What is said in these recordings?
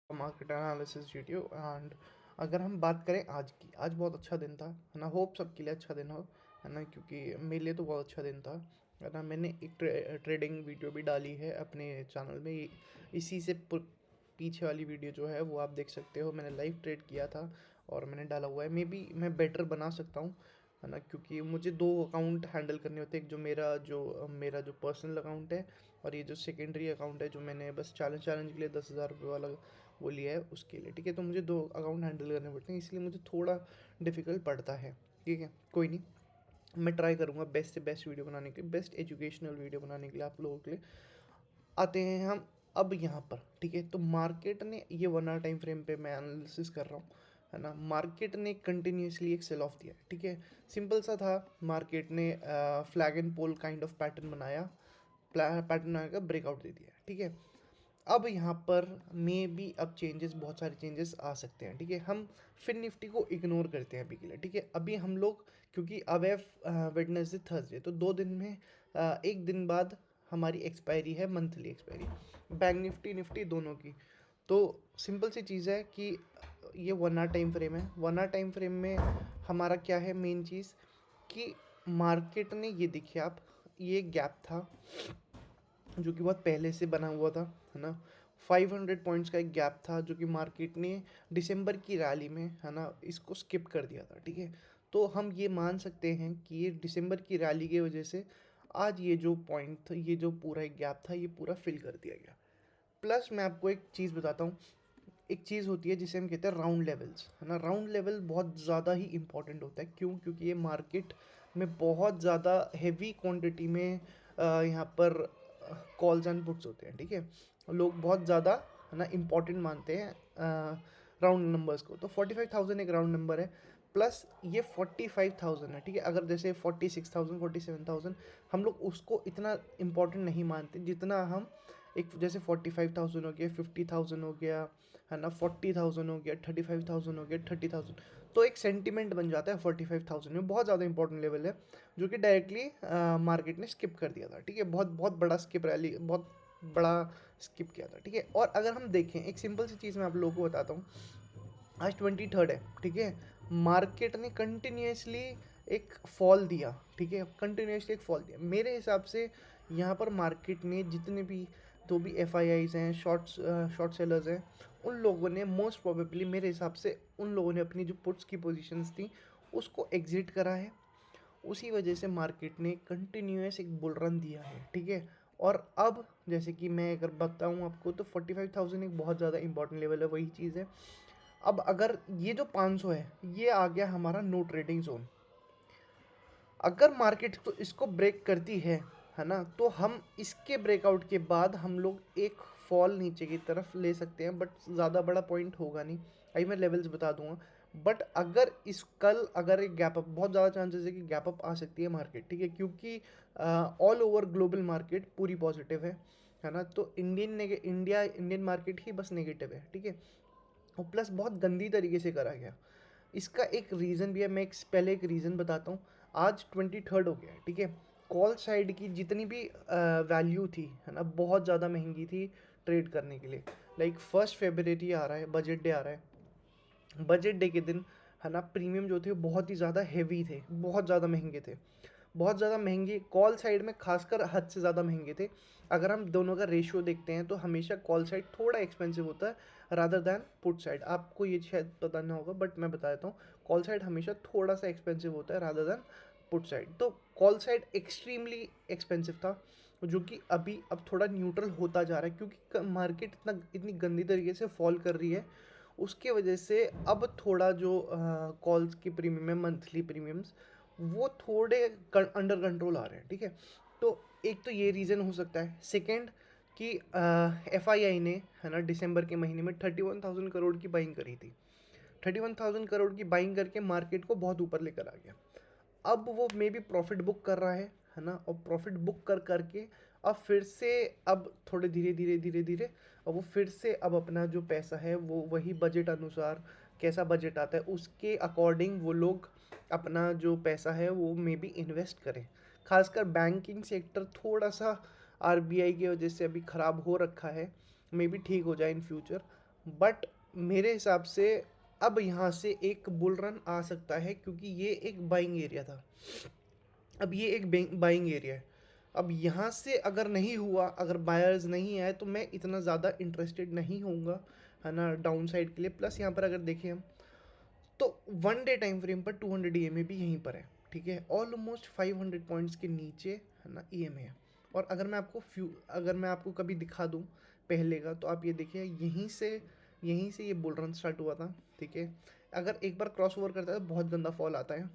Market analysis video. And अगर हम बात करें आज की, आज बहुत अच्छा दिन था, है ना। होप सबके लिए अच्छा दिन हो, है ना, क्योंकि मेरे लिए तो बहुत अच्छा दिन था, है ना। मैंने एक ट्रेडिंग वीडियो भी डाली है अपने चैनल में। इसी से पीछे वाली वीडियो जो है वो आप देख सकते हो। मैंने लाइव ट्रेड किया था और मैंने डाला हुआ है। मे बी मैं बेटर बना सकता हूँ, है ना, क्योंकि मुझे दो अकाउंट हैंडल करने होते हैं। एक जो मेरा जो पर्सनल अकाउंट है, और ये जो सेकेंडरी अकाउंट है जो मैंने बस चैलेंज के लिए 10,000 रुपये वाला वो लिया है उसके लिए, ठीक है। तो मुझे दो अकाउंट हैंडल करने पड़ते हैं, इसलिए मुझे थोड़ा डिफ़िकल्ट पड़ता है, ठीक है। कोई नहीं, मैं ट्राई करूँगा बेस्ट से बेस्ट वीडियो बनाने के लिए, बेस्ट एजुकेशनल वीडियो बनाने के लिए आप लोगों के लिए। आते हैं हम अब यहाँ पर, ठीक है। तो मार्केट ने ये 1 आवर टाइम फ्रेम पे मैं एनालिसिस कर रहा हूँ, है ना। मार्केट ने कंटिन्यूसली एक सेल ऑफ दिया है, ठीक है। सिंपल सा था, मार्केट ने flag and pole kind of pattern बनाया, पैटर्न आएगा, ब्रेकआउट दे दिया, ठीक है। अब यहाँ पर मे बी अब चेंजेस, बहुत सारे चेंजेस आ सकते हैं, ठीक है। हम फिर निफ्टी को इग्नोर करते हैं अभी के लिए, ठीक है। अभी हम लोग, क्योंकि अब है वेडनेसडे थर्सडे, तो 2 दिन में एक दिन बाद हमारी एक्सपायरी है, monthly expiry, bank Nifty Nifty दोनों की। तो सिंपल सी चीज़ है कि ये 1 आवर टाइम फ्रेम है। 1 आवर टाइम फ्रेम में हमारा क्या है मेन चीज़, कि मार्केट ने, ये देखिए आप, ये गैप था जो कि बहुत पहले से बना हुआ था, है ना। 500 पॉइंट्स का एक गैप था जो कि मार्केट ने दिसंबर की रैली में, है ना, इसको स्किप कर दिया था, ठीक है। तो हम ये मान सकते हैं कि ये दिसंबर की रैली की वजह से आज ये जो पॉइंट था, ये जो पूरा एक गैप था, ये पूरा फिल कर दिया गया। प्लस मैं आपको एक चीज़ बताता हूँ। एक चीज़ होती है जिसे हम कहते हैं राउंड लेवल्स, है ना। राउंड लेवल बहुत ज़्यादा ही इंपॉर्टेंट होता है। क्यों? क्योंकि ये मार्केट में बहुत ज़्यादा हैवी क्वांटिटी में यहाँ पर कॉल्स एंड पुट्स होते हैं, ठीक है। लोग बहुत ज़्यादा, है ना, इम्पॉर्टेंट मानते हैं राउंड नंबर्स को। तो 45,000 एक राउंड नंबर है, प्लस ये 45,000 है, ठीक है। अगर जैसे 46,000 47,000, हम लोग उसको इतना इम्पोर्टेंट नहीं मानते जितना हम एक, जैसे 45,000 हो गया, 50,000 हो गया, है ना, 40,000 हो गया, 35,000 हो गया, 30,000। तो एक सेंटिमेंट बन जाता है 45,000 में, बहुत ज़्यादा इंपॉर्टेंट लेवल है, जो कि डायरेक्टली मार्केट ने स्किप कर दिया था, ठीक है। बहुत बहुत बड़ा स्किप, रैली बहुत बड़ा स्किप किया था, ठीक है। और अगर हम देखें, एक सिंपल सी चीज़ मैं आप लोगों को बताता हूँ। आज 23rd है, ठीक है। मार्केट ने कंटिन्यूसली एक फॉल दिया, ठीक है, कंटिन्यूसली एक फॉल दिया। मेरे हिसाब से यहाँ पर मार्केट ने जितने भी, तो भी एफ आई आईज हैं, शॉर्ट सेलर्स हैं, उन लोगों ने मोस्ट प्रोबेबली, मेरे हिसाब से उन लोगों ने अपनी जो पुट्स की पोजीशंस थी उसको एग्जिट करा है। उसी वजह से मार्केट ने कंटिन्यूस एक बुल रन दिया है, ठीक है। और अब जैसे कि मैं अगर बताऊं आपको, तो 45,000 एक बहुत ज़्यादा इंपॉर्टेंट लेवल है, वही चीज़ है। अब अगर ये जो 500 है, ये आ गया हमारा नो ट्रेडिंग जोन। अगर मार्केट तो इसको ब्रेक करती है ना, तो हम इसके ब्रेकआउट के बाद हम लोग एक फॉल नीचे की तरफ ले सकते हैं, बट ज़्यादा बड़ा पॉइंट होगा नहीं। अभी मैं लेवल्स बता दूंगा। बट अगर इस कल अगर एक गैप अप, बहुत ज़्यादा चांसेस है कि गैप अप आ सकती है मार्केट, ठीक है, क्योंकि ऑल ओवर ग्लोबल मार्केट पूरी पॉजिटिव है ना। तो इंडियन मार्केट ही बस नेगेटिव है, ठीक है। और प्लस बहुत गंदी तरीके से करा गया। इसका एक रीज़न भी है, मैं पहले एक रीज़न बताता हूँ। आज 23rd हो गया है, ठीक है। कॉल साइड की जितनी भी वैल्यू थी, है ना, बहुत ज़्यादा महंगी थी ट्रेड करने के लिए। लाइक 1 फरवरी आ रहा है, बजट डे आ रहा है। बजट डे के दिन, है ना, प्रीमियम जो थे वो बहुत ही ज़्यादा हैवी थे, बहुत ज़्यादा महंगे थे, बहुत ज़्यादा महंगे, कॉल साइड में खासकर हद से ज़्यादा महंगे थे। अगर हम दोनों का रेशियो देखते हैं तो हमेशा कॉल साइड थोड़ा एक्सपेंसिव होता है रादर दैन पुट साइड। आपको ये शायद पता ना होगा, बट मैं बता देता हूँ, कॉल साइड हमेशा थोड़ा सा एक्सपेंसिव होता है रादर दैन पुट साइड। तो कॉल साइड एक्सट्रीमली एक्सपेंसिव था, जो कि अभी अब थोड़ा न्यूट्रल होता जा रहा है, क्योंकि मार्केट इतनी गंदी तरीके से फॉल कर रही है। उसके वजह से अब थोड़ा जो कॉल्स की प्रीमियम है, मंथली प्रीमियम्स, वो थोड़े अंडर कंट्रोल आ रहे हैं, ठीक है। तो एक तो ये रीज़न हो सकता है। सेकेंड, कि एफ आई आई ने, है ना, दिसंबर के महीने में 31,000 करोड़ की बाइंग करी थी। 31,000 करोड़ की बाइंग करके मार्केट को बहुत ऊपर लेकर आ गया। अब वो मे बी प्रॉफिट बुक कर रहा है ना। और प्रॉफिट बुक कर करके अब फिर से, अब थोड़े धीरे धीरे धीरे धीरे, अब वो फिर से अब अपना जो पैसा है वो वही बजट अनुसार, कैसा बजट आता है उसके अकॉर्डिंग वो लोग अपना जो पैसा है वो मे बी इन्वेस्ट करें। खासकर बैंकिंग सेक्टर थोड़ा सा आर बी आई की वजह से अभी ख़राब हो रखा है, मे बी ठीक हो जाए इन फ्यूचर। बट मेरे हिसाब से अब यहाँ से एक बुल रन आ सकता है, क्योंकि ये एक बाइंग एरिया था, अब ये एक बाइंग एरिया है। अब यहाँ से अगर नहीं हुआ, अगर बायर्स नहीं आए, तो मैं इतना ज़्यादा इंटरेस्टेड नहीं होऊंगा, है ना, डाउन साइड के लिए। प्लस यहाँ पर अगर देखें हम, तो 1 डे टाइम फ्रेम पर 200 EMA भी यहीं पर है, ठीक है, ऑलमोस्ट 500 पॉइंट्स के नीचे, है ना, EMA है। और अगर मैं आपको कभी दिखा दूँ पहले का, तो आप ये देखिए, यहीं से ये बुल रन स्टार्ट हुआ था, ठीक है। अगर एक बार क्रॉस ओवर करता है तो बहुत गंदा फॉल आता है,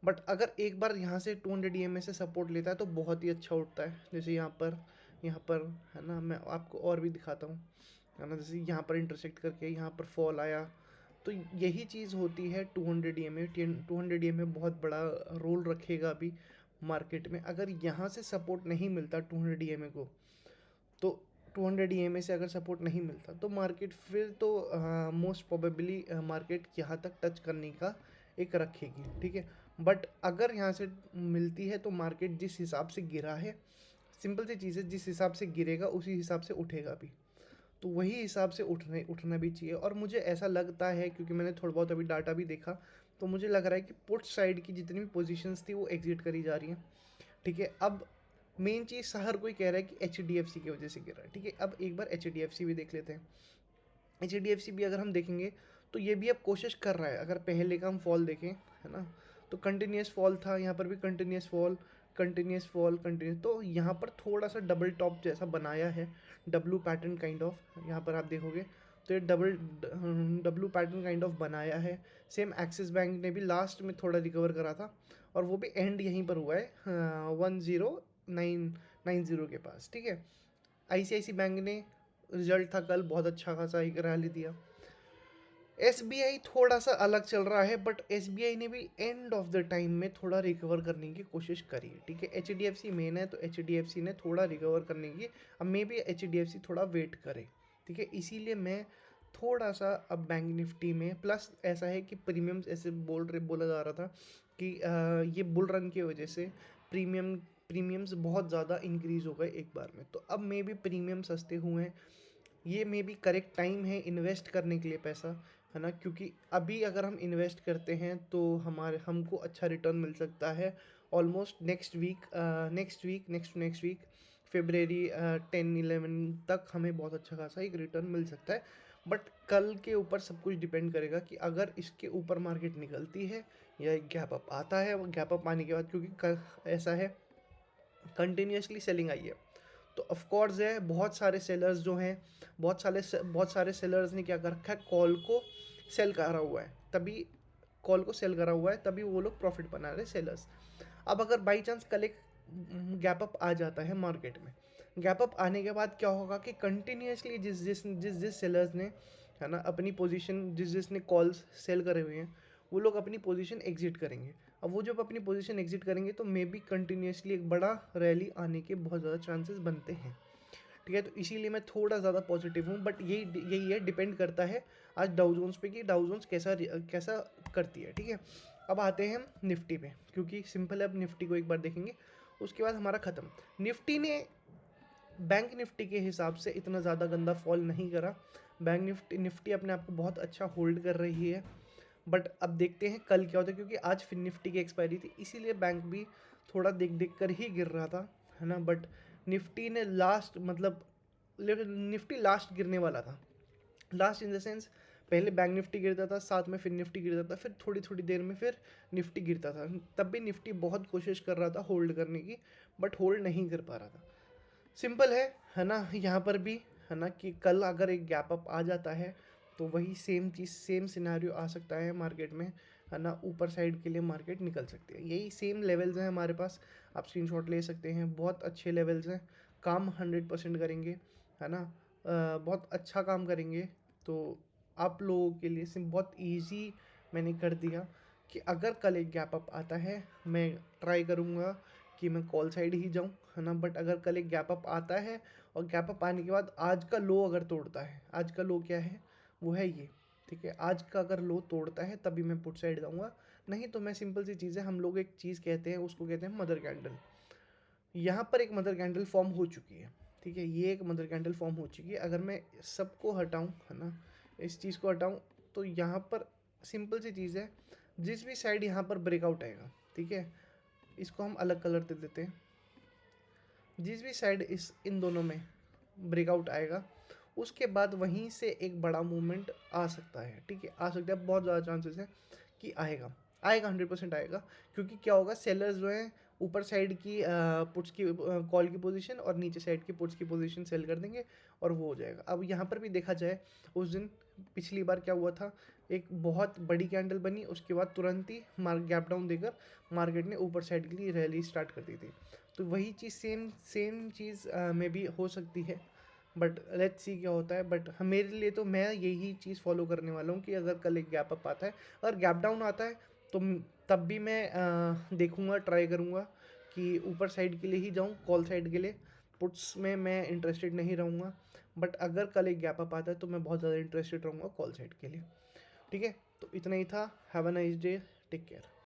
बट अगर एक बार यहाँ से 200 EMA से सपोर्ट लेता है तो बहुत ही अच्छा उठता है। जैसे यहाँ पर, है ना, मैं आपको और भी दिखाता हूँ, है ना, जैसे यहाँ पर इंटरसेक्ट करके यहाँ पर फॉल आया, तो यही चीज़ होती है 200 EMA। 200 EMA बहुत बड़ा रोल रखेगा अभी मार्केट में। अगर यहाँ से सपोर्ट नहीं मिलता 200 EMA को, तो 200 EMA से अगर सपोर्ट नहीं मिलता तो मार्केट फिर तो मोस्ट प्रोबेबली मार्केट यहाँ तक टच करने का एक रखेगी, ठीक है। बट अगर यहाँ से मिलती है तो मार्केट जिस हिसाब से गिरा है, सिंपल सी चीज़ है, जिस हिसाब से गिरेगा उसी हिसाब से उठेगा भी, तो वही हिसाब से उठना भी चाहिए। और मुझे ऐसा लगता है, क्योंकि मैंने थोड़ा बहुत अभी डाटा भी देखा, तो मुझे लग रहा है कि पुट साइड की जितनी भी पोजीशंस थी वो एग्जिट करी जा रही हैं, ठीक है। अब मेन चीज़ हर कोई कह रहा है कि HDFC की वजह से गिरा है, ठीक है। अब एक बार HDFC भी देख लेते हैं। HDFC भी अगर हम देखेंगे तो ये भी अब कोशिश कर रहा है। अगर पहले का हम फॉल देखें, है ना, तो कंटिन्यूस फॉल था, यहाँ पर भी continuous fall, continuous fall, continuous, तो यहाँ पर थोड़ा सा डबल टॉप जैसा बनाया है, डब्लू पैटर्न काइंड ऑफ, यहाँ पर आप देखोगे तो ये डब्लू पैटर्न काइंड ऑफ बनाया है। सेम एक्सिस बैंक ने भी लास्ट में थोड़ा रिकवर करा था, और वो भी एंड यहीं पर हुआ है 10,990 के पास, ठीक है। ICICI बैंक ने रिजल्ट था कल, बहुत अच्छा खासा एक रैली दिया। SBI थोड़ा सा अलग चल रहा है, बट SBI ने भी एंड ऑफ द टाइम में थोड़ा रिकवर करने की कोशिश करी है, ठीक है। HDFC मेन है, तो HDFC ने थोड़ा रिकवर करने की, अब मे भी HDFC थोड़ा वेट करे, ठीक है। इसीलिए मैं थोड़ा सा अब बैंक निफ्टी में, प्लस ऐसा है कि प्रीमियम्स, ऐसे बोला जा रहा था कि ये बुल रन की वजह से प्रीमियम्स बहुत ज़्यादा इंक्रीज़ हो गए एक बार में, तो अब मे भी प्रीमियम सस्ते हुए हैं। ये मे बी करेक्ट टाइम है इन्वेस्ट करने के लिए पैसा, है ना, क्योंकि अभी अगर हम इन्वेस्ट करते हैं तो हमको अच्छा रिटर्न मिल सकता है ऑलमोस्ट नेक्स्ट वीक फेबररी 10-11 तक हमें बहुत अच्छा खासा एक रिटर्न मिल सकता है। बट कल के ऊपर सब कुछ डिपेंड करेगा कि अगर इसके ऊपर मार्केट निकलती है या एक गैप अप आता है, वो गैप अप आने के बाद, क्योंकि ऐसा है कंटिन्यूसली सेलिंग आई है, तो ऑफ कोर्स है बहुत सारे सेलर्स जो हैं, बहुत सारे सेलर्स ने क्या कर रखा है, कॉल को सेल करा हुआ है, तभी वो लोग प्रॉफिट बना रहे सेलर्स। अब अगर बाई चांस कल एक गैप अप आ जाता है मार्केट में, गैप अप आने के बाद क्या होगा कि कंटिन्यूसली जिस सेलर्स ने, है ना, अपनी पोजीशन, जिसने कॉल्स सेल करे हुए हैं, वो लोग अपनी पोजीशन एग्जिट करेंगे। अब वो जब अपनी पोजीशन एग्जिट करेंगे तो मे बी कंटिन्यूसली एक बड़ा रैली आने के बहुत ज़्यादा चांसेस बनते हैं, ठीक है। तो इसीलिए मैं थोड़ा ज़्यादा पॉजिटिव हूँ, बट यही है, डिपेंड करता है आज डाउ जोन्स पे कि डाउ जोन्स कैसा करती है, ठीक है। अब आते हैं हम निफ्टी पे, क्योंकि सिंपल है, अब निफ्टी को एक बार देखेंगे, उसके बाद हमारा ख़त्म। निफ्टी ने बैंक निफ्टी के हिसाब से इतना ज़्यादा गंदा फॉल नहीं करा। बैंक निफ्टी अपने आप को बहुत अच्छा होल्ड कर रही है, बट अब देखते हैं कल क्या होता है, क्योंकि आज फिर निफ्टी की एक्सपायरी थी, इसीलिए बैंक भी थोड़ा देख देख कर ही गिर रहा था, है ना। बट निफ्टी ने निफ्टी लास्ट गिरने वाला था, लास्ट इन द सेंस, पहले बैंक निफ्टी गिरता था, साथ में फिर निफ्टी गिरता था, फिर थोड़ी थोड़ी देर में फिर निफ्टी गिरता था, तब भी निफ्टी बहुत कोशिश कर रहा था होल्ड करने की, बट होल्ड नहीं कर पा रहा था। सिंपल है ना, यहाँ पर भी, है ना, कि कल अगर एक गैप अप आ जाता है तो वही सेम चीज़, सेम सिनेरियो आ सकता है मार्केट में, है ना, ऊपर साइड के लिए मार्केट निकल सकती है। यही सेम लेवल्स हैं हमारे पास, आप स्क्रीनशॉट ले सकते हैं, बहुत अच्छे लेवल्स हैं, काम 100% करेंगे, है ना, बहुत अच्छा काम करेंगे। तो आप लोगों के लिए सिम बहुत इजी मैंने कर दिया कि अगर कल एक गैप अप आता है, मैं ट्राई करूँगा कि मैं कॉल साइड ही जाऊँ, है ना। बट अगर कल एक गैप अप आता है और गैप अप आने के बाद आज का लो अगर तोड़ता है, आज का लो क्या है, वो है ये, ठीक है। आज का अगर लो तोड़ता है तभी मैं पुट साइड जाऊँगा, नहीं तो मैं, सिंपल सी चीज़ है, हम लोग एक चीज़ कहते हैं, उसको कहते हैं मदर कैंडल। यहाँ पर एक मदर कैंडल फॉर्म हो चुकी है, ठीक है, ये एक मदर कैंडल फॉर्म हो चुकी है। अगर मैं सबको हटाऊँ, है ना, इस चीज़ को हटाऊँ, तो यहाँ पर सिंपल सी चीज़ है, जिस भी साइड यहाँ पर ब्रेकआउट आएगा, ठीक है, इसको हम अलग कलर दे देते हैं। जिस भी साइड इन दोनों में ब्रेकआउट आएगा, उसके बाद वहीं से एक बड़ा मूवमेंट आ सकता है, ठीक है, आ सकता है, बहुत ज़्यादा चांसेस है कि आएगा, आएगा, 100% आएगा। क्योंकि क्या होगा, सेलर्स जो हैं ऊपर साइड की पुट्स की कॉल की पोजीशन और नीचे साइड की पुट्स की पोजीशन सेल कर देंगे और वो हो जाएगा। अब यहाँ पर भी देखा जाए, उस दिन पिछली बार क्या हुआ था, एक बहुत बड़ी कैंडल बनी, उसके बाद तुरंत ही गैप डाउन देकर मार्केट ने ऊपर साइड के लिए रैली स्टार्ट कर दी थी। तो वही चीज़ सेम चीज़ में भी हो सकती है, बट लेट्स सी क्या होता है। बट मेरे लिए तो मैं यही चीज़ फॉलो करने वाला हूँ कि अगर कल एक गैप अप आता है, अगर गैप डाउन आता है, तो तब भी मैं देखूँगा, ट्राई करूँगा कि ऊपर साइड के लिए ही जाऊँ, कॉल साइड के लिए। पुट्स में मैं इंटरेस्टेड नहीं रहूँगा, बट अगर कल एक गैप अप आता है तो मैं बहुत ज़्यादा इंटरेस्टेड रहूँगा कॉल साइड के लिए। ठीक है, तो इतना ही था। Have a nice day, take care.